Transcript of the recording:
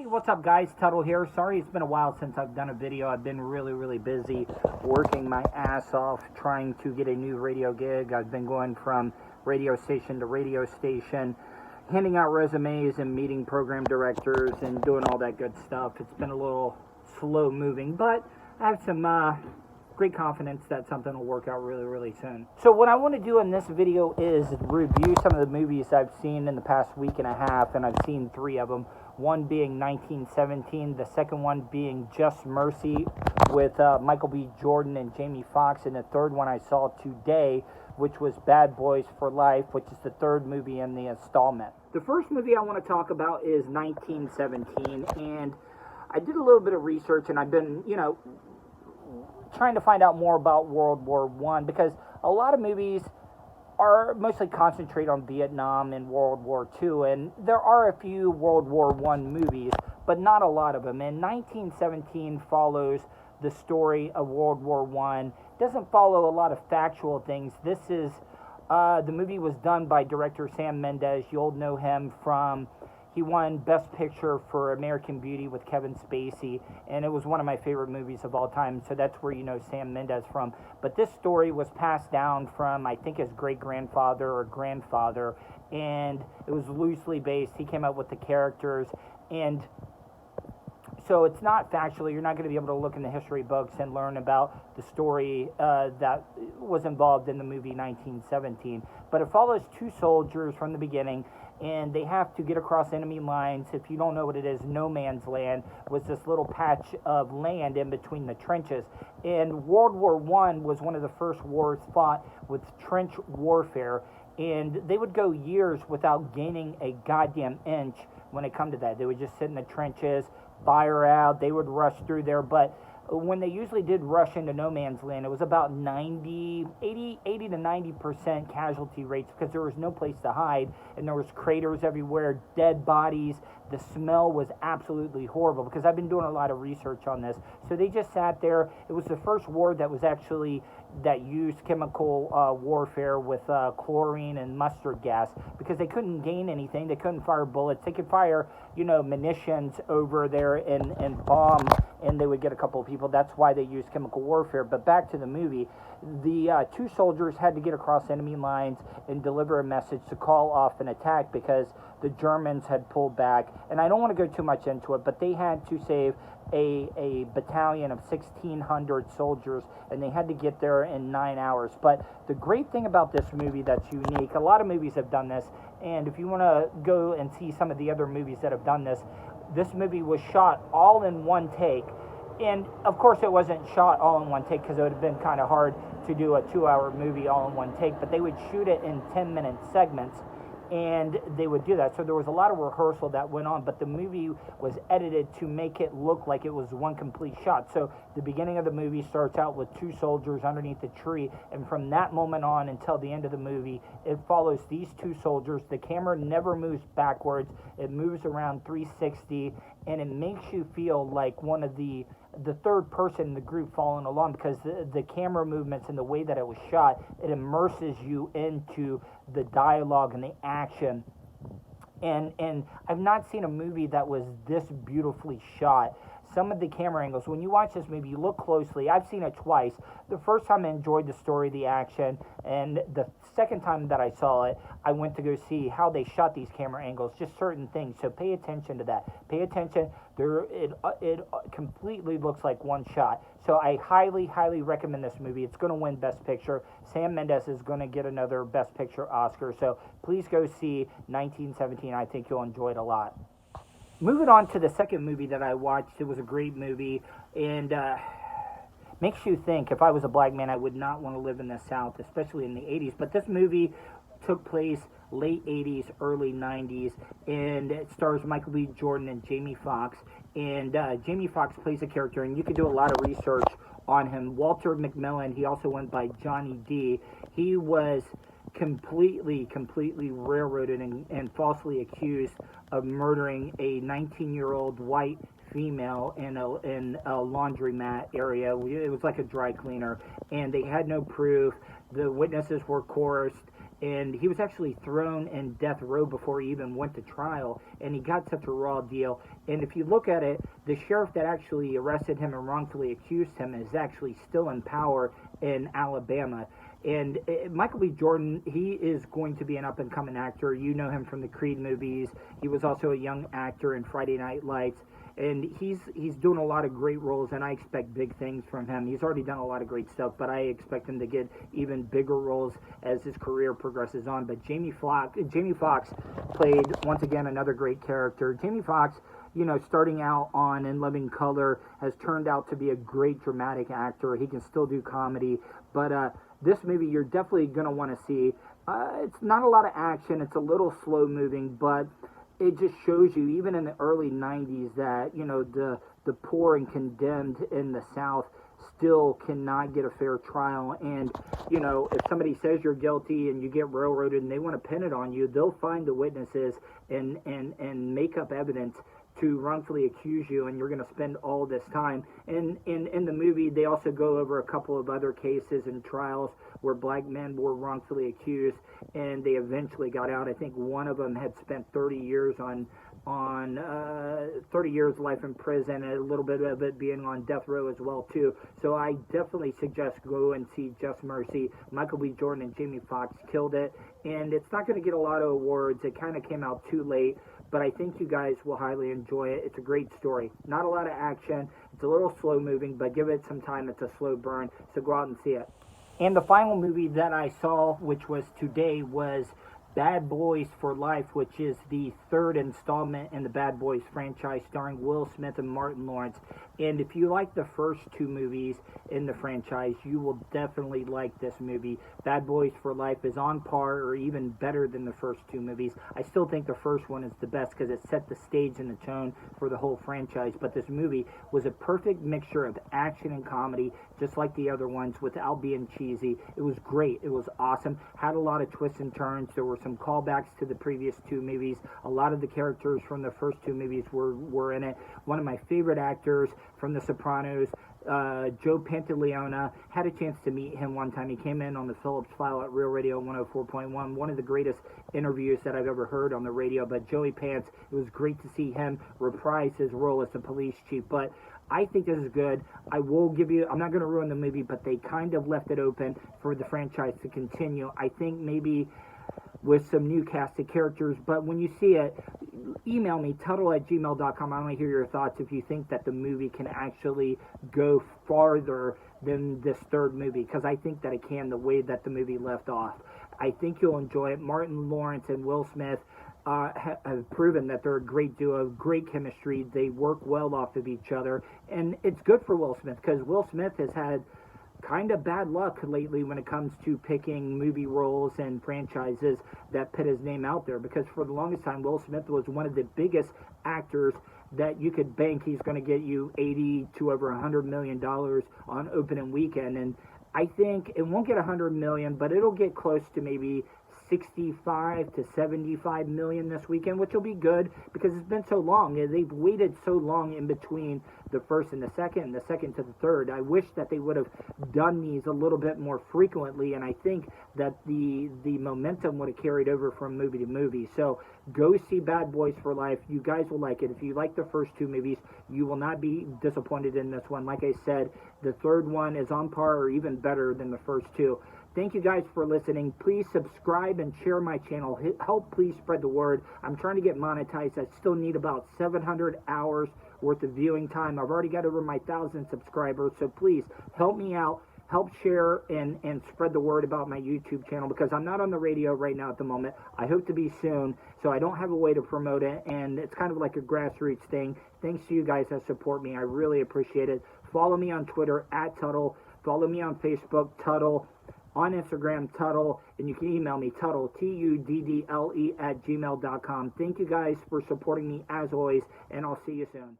Hey, what's up guys? Tuddle here. Sorry it's been a while since I've done a video. I've been really busy working my ass off trying to get a new radio gig. I've been going from radio station to radio station, handing out resumes and meeting program directors and doing all that good stuff. It's been a little slow moving, but I have some great confidence that something will work out really soon. So what I want to do in this video is review some of the movies I've seen in the past week and a half, and I've seen 3 of them. One being 1917, the second one being Just Mercy with Michael B. Jordan and Jamie Foxx, and the third one I saw today, which was Bad Boys for Life, which is the third movie in the installment. The first movie I want to talk about is 1917, and I did a little bit of research, and I've been, trying to find out more about World War I, because a lot of movies are mostly concentrated on Vietnam and World War II, and there are a few World War I movies, but not a lot of them. And 1917 follows the story of World War I. Doesn't follow a lot of factual things. This is, the movie was done by director Sam Mendes. You'll know him from, he won Best Picture for American Beauty with Kevin Spacey, and it was one of my favorite movies of all time, so that's where you know Sam Mendes from. But this story was passed down from, I think, his great-grandfather or grandfather, and it was loosely based. He came up with the characters, and so it's not factually. You're not going to be able to look in the history books and learn about the story that was involved in the movie 1917. But it follows 2 soldiers from the beginning, and they have to get across enemy lines. If you don't know what it is, no man's land was this little patch of land in between the trenches. And World War I was one of the first wars fought with trench warfare, and they would go years without gaining a goddamn inch when it come to that. They would just sit in the trenches, fire out, they would rush through there, but when they usually did rush into no man's land, it was about 80 to 90% casualty rates, because there was no place to hide, and there was craters everywhere, dead bodies. The smell was absolutely horrible, because I've been doing a lot of research on this. So they just sat there. It was the first war that was actually, that used chemical warfare with chlorine and mustard gas, because they couldn't gain anything. They couldn't fire bullets. They could fire, munitions over there and bomb, and they would get a couple of people. That's why they used chemical warfare. But back to the movie, the 2 soldiers had to get across enemy lines and deliver a message to call off an attack, because the Germans had pulled back. And I don't want to go too much into it, but they had to save a battalion of 1,600 soldiers, and they had to get there in 9 hours. But the great thing about this movie that's unique, a lot of movies have done this, and if you want to go and see some of the other movies that have done this, this movie was shot all in one take. And of course it wasn't shot all in one take, because it would have been kind of hard to do a 2-hour movie all in one take, but they would shoot it in 10-minute segments, and they would do that. So there was a lot of rehearsal that went on, but the movie was edited to make it look like it was one complete shot. So the beginning of the movie starts out with 2 soldiers underneath a tree, and from that moment on until the end of the movie, it follows these 2 soldiers. The camera never moves backwards. It moves around 360, and it makes you feel like one of the third person in the group following along, because the camera movements and the way that it was shot, it immerses you into the dialogue and the action. And I've not seen a movie that was this beautifully shot. Some of the camera angles, when you watch this movie, you look closely. I've seen it twice. The first time I enjoyed the story, the action, and the second time that I saw it, I went to go see how they shot these camera angles, just certain things. So pay attention to that. Pay attention. It completely looks like one shot. So I highly recommend this movie. It's going to win Best Picture. Sam Mendes is going to get another Best Picture Oscar. So please go see 1917. I think you'll enjoy it a lot. Moving on to the second movie that I watched, it was a great movie, and makes you think. If I was a black man, I would not want to live in the South, especially in the 80s. But this movie took place late 80s, early 90s, and it stars Michael B. Jordan and Jamie Foxx. And Jamie Foxx plays a character, and you can do a lot of research on him. Walter McMillan, he also went by Johnny D. He was completely railroaded and falsely accused of murdering a 19-year-old white female in a laundromat area. It was like a dry cleaner, and they had no proof. The witnesses were coerced, and he was actually thrown in death row before he even went to trial, and he got such a raw deal. And if you look at it, the sheriff that actually arrested him and wrongfully accused him is actually still in power in Alabama. And Michael B. Jordan, he is going to be an up-and-coming actor. You know him from the Creed movies. He was also a young actor in Friday Night Lights. And he's doing a lot of great roles, and I expect big things from him. He's already done a lot of great stuff, but I expect him to get even bigger roles as his career progresses on. But Jamie Foxx played, once again, another great character. Jamie Foxx, you know, starting out on In Living Color, has turned out to be a great dramatic actor. He can still do comedy, but this movie you're definitely going to want to see. It's not a lot of action. It's a little slow moving, but it just shows you, even in the early 90s, that, you know, the poor and condemned in the South still cannot get a fair trial. And, you know, if somebody says you're guilty and you get railroaded and they want to pin it on you, they'll find the witnesses and make up evidence to wrongfully accuse you, and you're going to spend all this time. And in the movie, they also go over a couple of other cases and trials where black men were wrongfully accused, and they eventually got out. I think one of them had spent 30 years on 30 years life in prison, and a little bit of it being on death row as well too. So I definitely suggest go and see Just Mercy. Michael B. Jordan and Jamie Foxx killed it, and it's not going to get a lot of awards. It kind of came out too late, but I think you guys will highly enjoy it. It's a great story. Not a lot of action. It's a little slow moving, but give it some time. It's a slow burn, so go out and see it. And the final movie that I saw, which was today, was Bad Boys for Life, which is the third installment in the Bad Boys franchise, starring Will Smith and Martin Lawrence. And if you like the first two movies in the franchise, you will definitely like this movie. Bad Boys for Life is on par or even better than the first two movies. I still think the first one is the best because it set the stage and the tone for the whole franchise. But this movie was a perfect mixture of action and comedy, just like the other ones, without being cheesy. It was great. It was awesome. Had a lot of twists and turns. There were some callbacks to the previous two movies. A lot of the characters from the first two movies were in it. One of my favorite actors from The Sopranos, Joe Pantoliano, had a chance to meet him one time. He came in on the Phillips File at Real Radio 104.1, one of the greatest interviews that I've ever heard on the radio. But Joey Pants, it was great to see him reprise his role as the police chief. But I think this is good. I will give you, I'm not going to ruin the movie, but they kind of left it open for the franchise to continue. I think maybe with some new casted characters, but when you see it, email me, tuddle@gmail.com. I want to hear your thoughts if you think that the movie can actually go farther than this third movie, because I think that it can, the way that the movie left off. I think you'll enjoy it. Martin Lawrence and Will Smith have proven that they're a great duo, great chemistry. They work well off of each other, and it's good for Will Smith, because Will Smith has had kind of bad luck lately when it comes to picking movie roles and franchises that put his name out there, because for the longest time Will Smith was one of the biggest actors that you could bank he's going to get you 80 to over $100 million on opening weekend. And I think it won't get 100 million, but it'll get close to maybe 65 to 75 million this weekend, which will be good because it's been so long. They've waited so long in between the first and the second to the third. I wish that they would have done these a little bit more frequently, and I think that the momentum would have carried over from movie to movie. So go see Bad Boys for Life. You guys will like it. If you like the first two movies, you will not be disappointed in this one. Like I said, the third one is on par or even better than the first two. Thank you guys for listening. Please subscribe and share my channel. Help please spread the word. I'm trying to get monetized. I still need about 700 hours worth of viewing time. I've already got over my 1,000 subscribers, so please help me out. Help share and spread the word about my YouTube channel, because I'm not on the radio right now at the moment. I hope to be soon, so I don't have a way to promote it, and it's kind of like a grassroots thing. Thanks to you guys that support me. I really appreciate it. Follow me on Twitter, @Tuddle. Follow me on Facebook, Tuddle. On Instagram, Tuddle, and you can email me, Tuddle, TUDDLE @gmail.com. Thank you guys for supporting me as always, and I'll see you soon.